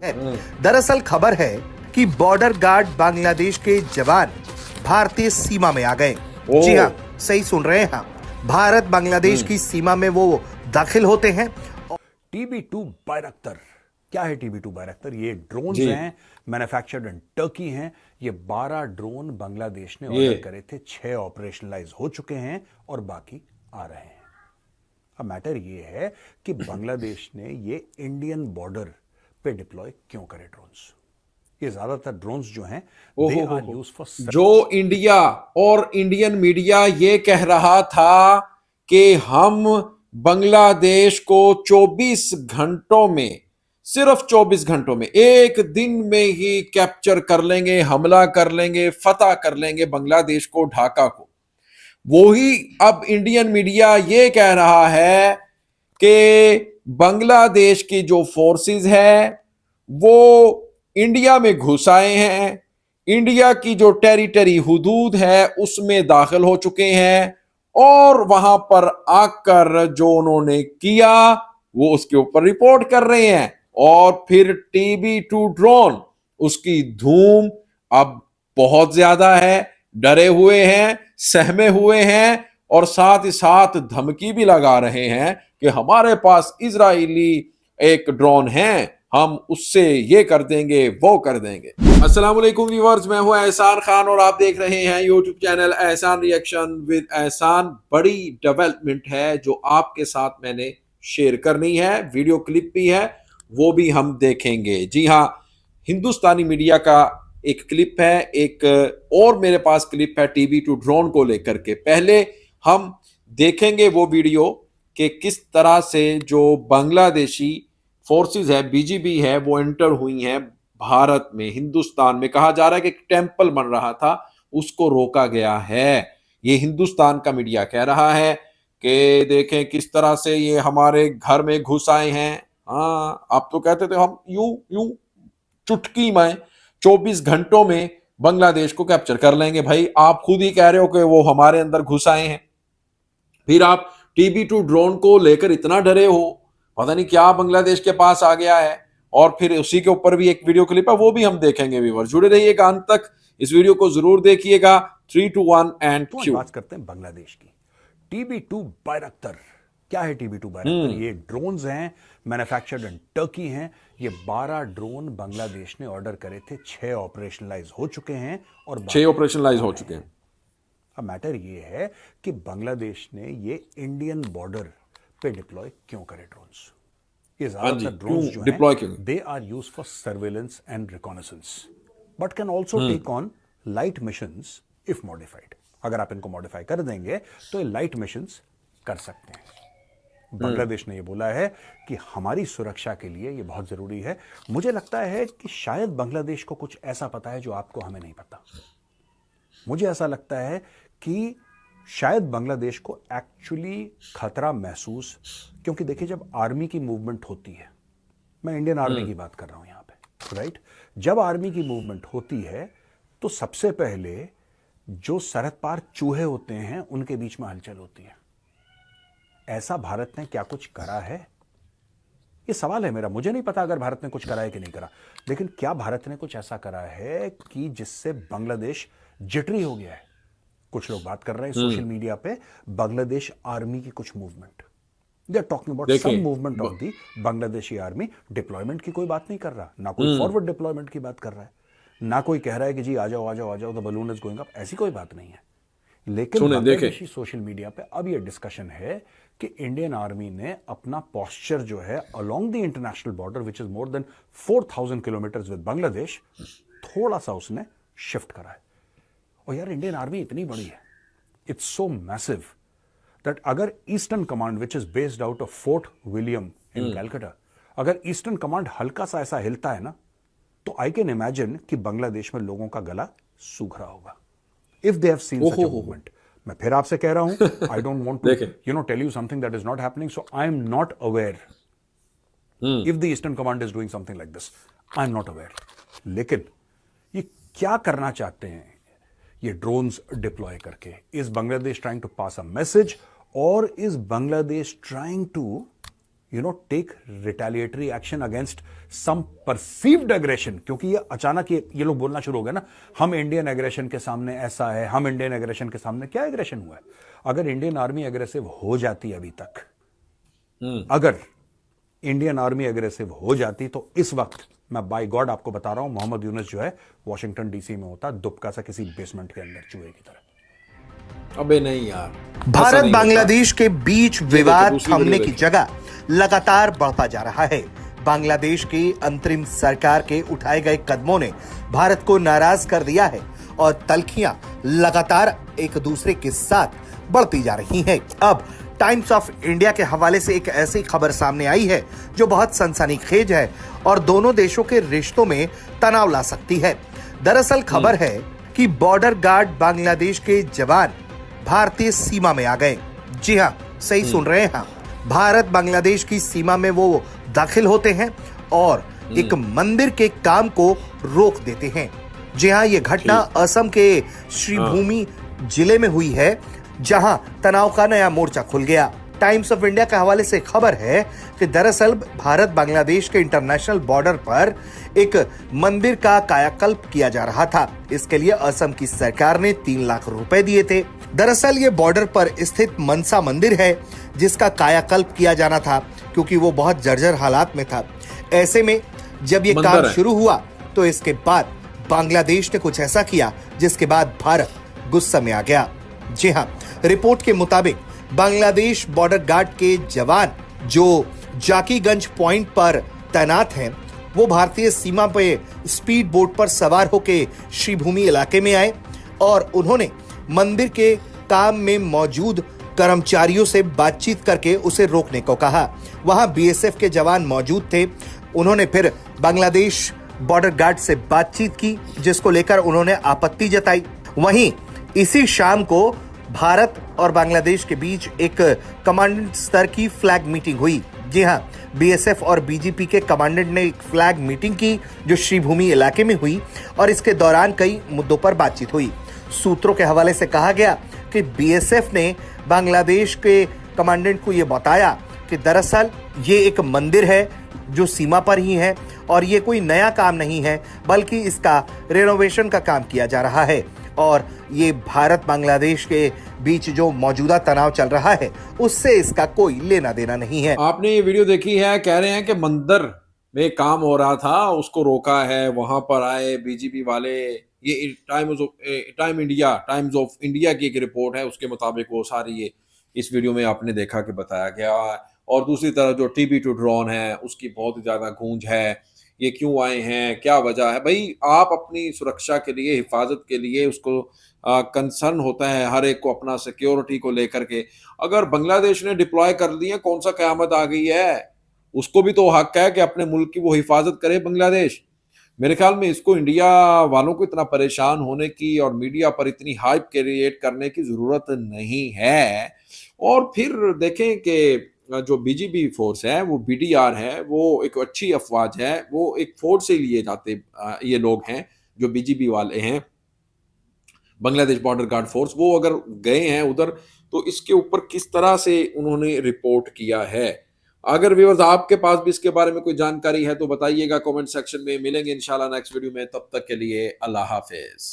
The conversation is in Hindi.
है। दरअसल खबर है कि बॉर्डर गार्ड बांग्लादेश के जवान भारतीय सीमा में आ गए। जी हाँ, सही सुन रहे हैं, भारत बांग्लादेश की सीमा में वो दाखिल होते हैं। TB2 बायरक्तर, क्या है TB2 बायरक्तर? ये ड्रोन्स हैं, मैन्युफैक्चर्ड इन टर्की हैं। ये 12 ड्रोन बांग्लादेश ने ऑर्डर करे थे, 6 ऑपरेशनलाइज हो चुके हैं और बाकी आ रहे हैं। अब मैटर ये है कि बांग्लादेश ने ये इंडियन बॉर्डर पे डिप्लॉय क्यों करे ड्रोन्स। ये ज्यादातर ड्रोन्स जो हैं दे आर यूज्ड फॉर, जो इंडिया और इंडियन मीडिया ये कह रहा था कि हम बांग्लादेश को 24 घंटों में, सिर्फ 24 घंटों में, एक दिन में ही कैप्चर कर लेंगे, हमला कर लेंगे, फतह कर लेंगे बांग्लादेश को, ढाका को। वही अब इंडियन मीडिया ये कह रहा है कि बांग्लादेश की जो फोर्सेस है वो इंडिया में घुस आए हैं, इंडिया की जो टेरिटरी हुदूद है उसमें दाखिल हो चुके हैं और वहां पर आकर जो उन्होंने किया वो उसके ऊपर रिपोर्ट कर रहे हैं। और फिर TB2 ड्रोन, उसकी धूम अब बहुत ज्यादा है, डरे हुए हैं, सहमे हुए हैं और साथ ही साथ धमकी भी लगा रहे हैं कि हमारे पास इजरायली एक ड्रोन है, हम उससे ये कर देंगे, वो कर देंगे। अस्सलाम वालेकुम व्यूअर्स, मैं हूं एहसान खान और आप देख रहे हैं यूट्यूब चैनल एहसान रिएक्शन विद एहसान। बड़ी डेवलपमेंट है जो आपके साथ मैंने शेयर करनी है, वीडियो क्लिप भी है, वो भी हम देखेंगे। जी हां, हिंदुस्तानी मीडिया का एक क्लिप है, एक और मेरे पास क्लिप है TB2 ड्रोन को लेकर के। पहले हम देखेंगे वो वीडियो कि किस तरह से जो बांग्लादेशी फोर्सेस है, BGB है, वो एंटर हुई हैं भारत में, हिंदुस्तान में। कहा जा रहा है कि एक टेंपल बन रहा था, उसको रोका गया है। ये हिंदुस्तान का मीडिया कह रहा है कि देखें किस तरह से ये हमारे घर में घुस आए हैं। हाँ, आप तो कहते थे हम यूं चुटकी में 24 घंटों में बांग्लादेश को कैप्चर कर लेंगे। भाई आप खुद ही कह रहे हो कि वो हमारे अंदर घुस आए हैं, फिर आप TB2 ड्रोन को लेकर इतना डरे हो, पता नहीं क्या बांग्लादेश के पास आ गया है। और फिर उसी के ऊपर भी एक वीडियो क्लिप है, वो भी हम देखेंगे। व्यूअर जुड़े रहिएगा अंत तक, इस वीडियो को जरूर देखिएगा। 3, 2, 1 एंड क्यू। बात करते हैं बांग्लादेश की। TB2 बायरक्तर, क्या है TB2 बायरक्तर? ये ड्रोन्स हैं, मैन्युफैक्चर्ड इन टर्की हैं। ये 12 ड्रोन बांग्लादेश ने ऑर्डर करे थे, 6 ऑपरेशनलाइज हो चुके हैं और 6 ऑपरेशनलाइज हो चुके हैं। अब मैटर ये है कि बांग्लादेश ने ये इंडियन बॉर्डर पे डिप्लॉय क्यों करे ड्रोन्स। ये ज्यादातर ड्रोन्स जो डिप्लॉय हैं they are used for surveillance and reconnaissance, but can also take on light missions if modified. अगर आप इनको मॉडिफाई कर देंगे तो ये लाइट मिशंस कर सकते हैं। बांग्लादेश ने ये बोला है कि हमारी सुरक्षा के लिए ये बहुत जरूरी है। मुझे लगता है कि शायद बांग्लादेश को कुछ ऐसा पता है जो आपको, हमें नहीं पता। मुझे ऐसा लगता है कि शायद बांग्लादेश को एक्चुअली खतरा महसूस, क्योंकि देखिए जब आर्मी की मूवमेंट होती है, मैं इंडियन आर्मी की बात कर रहा हूं यहां पे, राइट? जब आर्मी की मूवमेंट होती है तो सबसे पहले जो सरहद पार चूहे होते हैं उनके बीच में हलचल होती है। ऐसा भारत ने क्या कुछ करा है? ये सवाल है मेरा। मुझे नहीं पता अगर भारत ने कुछ करा है कि नहीं करा, लेकिन क्या भारत ने कुछ ऐसा करा है कि जिससे बांग्लादेश जिटरी हो गया है? कुछ लोग बात कर रहे हैं सोशल मीडिया पे बांग्लादेश आर्मी की कुछ movement, they are talking about some movement of the Bangladeshi army. Deployment की कोई बात नहीं कर रहा, ना कोई फॉरवर्ड डिप्लॉयमेंट की बात कर रहा है, ना कोई कह रहा है कि जी आ जाओ आ जाओ आ जाओ, the balloon is going up, ऐसी कोई बात नहीं है। लेकिन बांग्लादेशी सोशल मीडिया पे अब ये डिस्कशन है कि इंडियन आर्मी ने अपना पोस्चर जो है along the international border which is more than 4000 kilometres with Bangladesh, थोड़ा सा उसने शिफ्ट करा है। और यार इंडियन आर्मी इतनी बड़ी है, इट्स सो मैसिव दैट अगर eastern command which is based out of Fort William in Calcutta, अगर ईस्टर्न कमांड हल्का सा ऐसा हिलता है ना, तो आई कैन इमेजिन कि बांग्लादेश में लोगों का गला सूख रहा होगा if they have seen such a movement. मैं फिर आपसे कह रहा हूं, I don't want to tell you something that is not happening, so I am not aware if the eastern command is doing something like this, I am not aware. लेकिन ये क्या करना चाहते हैं ये ड्रोन्स डिप्लॉय करके? Is Bangladesh trying to pass a message और is Bangladesh trying to take retaliatory action against some perceived aggression, क्योंकि ये अचानक ये लोग बोलना शुरू हो गए ना, हम इंडियन एग्रेशन के सामने ऐसा है, हम इंडियन एग्रेशन के सामने क्या एग्रेशन हुआ है? अगर इंडियन आर्मी एग्रेसिव हो जाती अभी तक, अगर इंडियन आर्मी एग्रेसिव हो जाती तो इस वक्त मैं बाय गॉड आपको बता रहा हूं, मोहम्मद यूनुस जो है वॉशिंगटन डीसी में होता, दुबका सा किसी बेसमेंट के अंदर चूहे की तरह। अबे नहीं यार, भारत बांग्लादेश के बीच विवाद दूसरी थमने वीडियो की देखिए। जगह लगातार बढ़ता जा रहा है। बांग्लादेश की अंतरिम सरकार के उठाए गए कदमों ने भारत को नाराज कर दिया है और तल्खियां लगातार एक दूसरे के साथ बढ़ती जा रही हैं। अब टाइम्स ऑफ इंडिया के हवाले से एक ऐसी खबर सामने आई है जो बहुत सनसनीखेज है और दोनों देशों के रिश्तों में तनाव ला सकती है। दरअसल खबर है कि बॉर्डर गार्ड बांग्लादेश के जवान भारतीय सीमा में आ गए। जी हां, सही सुन रहे हैं। भारत बांग्लादेश की सीमा में वो दाखिल होते हैं और एक मंदिर के काम को रोक देते हैं। जी हां, ये घटना असम के श्रीभूमि जिले में हुई है, जहां तनाव का नया मोर्चा खुल गया। टाइम्स ऑफ इंडिया के हवाले से खबर है कि दरअसल भारत बांग्लादेश के इंटरनेशनल बॉर्डर पर एक मंदिर का कायाकल्प किया जा रहा था। इसके लिए असम की सरकार ने 3 लाख रुपए दिए थे। दरअसल ये बॉर्डर पर स्थित मनसा मंदिर है जिसका कायाकल्प किया जाना था, क्योंकि वो बहुत जर्जर हालात में था। ऐसे में जब ये काम शुरू हुआ तो इसके बाद बांग्लादेश ने कुछ ऐसा किया जिसके बाद भारत गुस्सा में आ गया। जी हाँ, रिपोर्ट के मुताबिक बांग्लादेश बॉर्डर गार्ड के जवान जो जाकीगंज पॉइंट पर तैनात हैं, वो भारतीय सीमा पे स्पीड बोट पर सवार होकर श्रीभूमि इलाके में आए और उन्होंने मंदिर के काम में मौजूद कर्मचारियों से बातचीत करके उसे रोकने को कहा। वहां बीएसएफ के जवान मौजूद थे। उन्होंने फिर बांग्लादेश बॉर्डर गार्ड से बातचीत की, जिसको लेकर उन्होंने आपत्ति जताई। वहीं इसी शाम को भारत और बांग्लादेश के बीच एक कमांडेंट स्तर की फ्लैग मीटिंग हुई। जी हां, बीएसएफ और बीजीपी के कमांडेंट ने एक फ्लैग मीटिंग की जो श्रीभूमि इलाके में हुई और इसके दौरान कई मुद्दों पर बातचीत हुई। सूत्रों के हवाले से कहा गया कि बीएसएफ ने बांग्लादेश के कमांडेंट को यह बताया कि दरअसल ये एक मंदिर है जो सीमा पर ही है और ये कोई नया काम नहीं है, बल्कि इसका रेनोवेशन का काम किया जा रहा है और ये भारत बांग्लादेश के बीच जो मौजूदा तनाव चल रहा है उससे इसका कोई लेना देना नहीं है। आपने ये वीडियो देखी है, कह रहे हैं कि मंदिर में काम हो रहा था, उसको रोका है, वहां पर आए बीजेपी वाले। ये टाइम्स ऑफ इंडिया की एक रिपोर्ट है, उसके मुताबिक वो सारी ये इस वीडियो में आपने देखा कि बताया गया। और दूसरी तरफ जो टीबी टू ड्रोन है उसकी बहुत ज्यादा गूंज है, ये क्यों आए हैं, क्या वजह है। भाई, आप अपनी सुरक्षा के लिए, हिफाजत के लिए उसको कंसर्न होता है हर एक को अपना सिक्योरिटी को लेकर के। अगर बांग्लादेश ने डिप्लॉय कर दिए, कौन सा कयामत आ गई है? उसको भी तो हक है कि अपने मुल्क की वो हिफाजत करे बांग्लादेश। मेरे ख्याल में इसको इंडिया वालों को इतना परेशान होने की और मीडिया पर इतनी हाइप क्रिएट करने की जरूरत नहीं है। और फिर देखें कि जो बीजीबी फोर्स है, वो बीडीआर है, वो एक अच्छी अफवाज है, वो एक फोर्स से लिए जाते ये लोग हैं जो बीजीबी वाले हैं, बांग्लादेश बॉर्डर गार्ड फोर्स। वो अगर गए हैं उधर तो इसके ऊपर किस तरह से उन्होंने रिपोर्ट किया है। अगर व्यूअर्स आपके पास भी इसके बारे में कोई जानकारी है तो बताइएगा कमेंट सेक्शन में। मिलेंगे इंशाल्लाह नेक्स्ट वीडियो में, तब तक के लिए अल्लाह हाफिज।